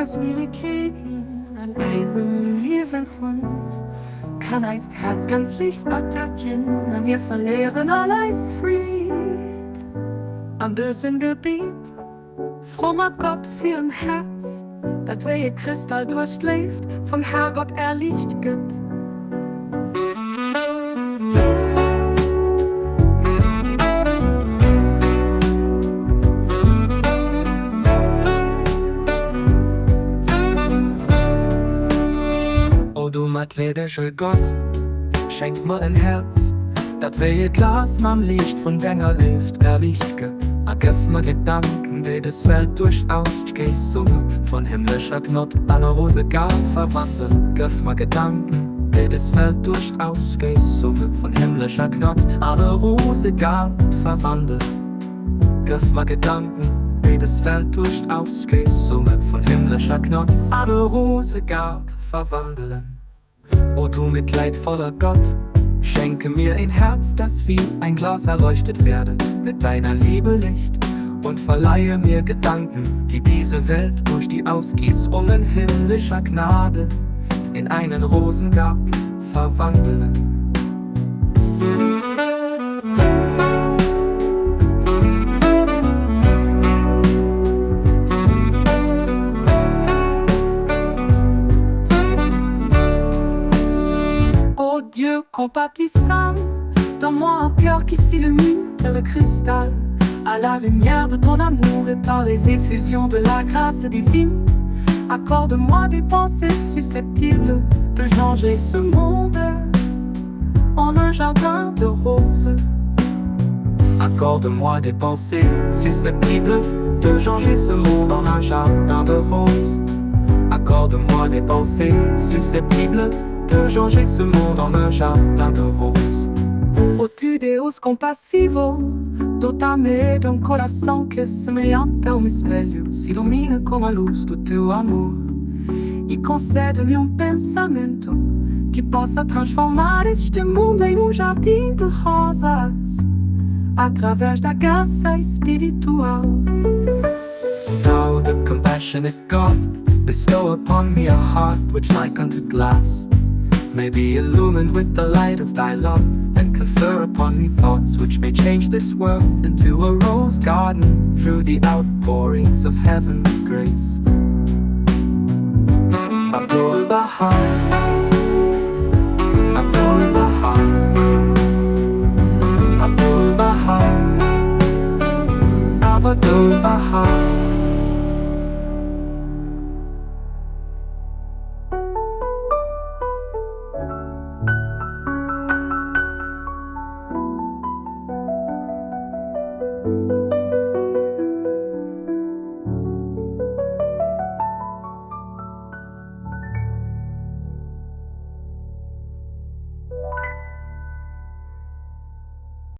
Schwierigkeiten, ein Eisen wie ein Hund, kann einst Herz ganz licht attackieren, wir verlieren alles Fried. An diesem Gebiet, frommer Gott für ein Herz, das wie Kristall durchlebt, vom Herrgott erlichtet. O du matledischer Gott, schenk mir ein Herz, dat wie Glas mam Licht von deiner Luft erlichtet. Gib mir Gedanken, die das Welt durchaus Summe von himmlischer Gnot an eine Rose Gard verwandeln. Gib mir Gedanken, die das Welt durchaus Summe von himmlischer Gnot an eine Rose Gard verwandeln. Gib mir Gedanken, die das Welt durchaus Summe von himmlischer Gnot an eine Rose Gard verwandeln. O du mitleidvoller Gott, schenke mir ein Herz, das wie ein Glas erleuchtet werde mit deiner Liebe Licht, und verleihe mir Gedanken, die diese Welt durch die Ausgießungen himmlischer Gnade in einen Rosengarten verwandeln. Oh Dieu compatissant, donne-moi un cœur qui s'illumine tel le cristal, à la lumière de ton amour et par les effusions de la grâce divine. Accorde-moi des pensées susceptibles de changer ce monde en un jardin de roses. Accorde-moi des pensées susceptibles de changer ce monde en un jardin de roses. Accorde-moi des pensées susceptibles de changer ce monde en un jardin de roses. O tu Deus compassivo, dotami de coração que semelhante a espelho se ilumina com a luz do teu amor, e concede-me pensamento que possa transformar este mundo em jardim de rosas através da graça espiritual. Thou, the compassionate God, bestow upon me a heart which like unto glass may be illumined with the light of thy love, and confer upon me thoughts which may change this world into a rose garden through the outpourings of heavenly grace. Abdul Baha, Abdul Baha, Abdul Baha, Abdul Baha.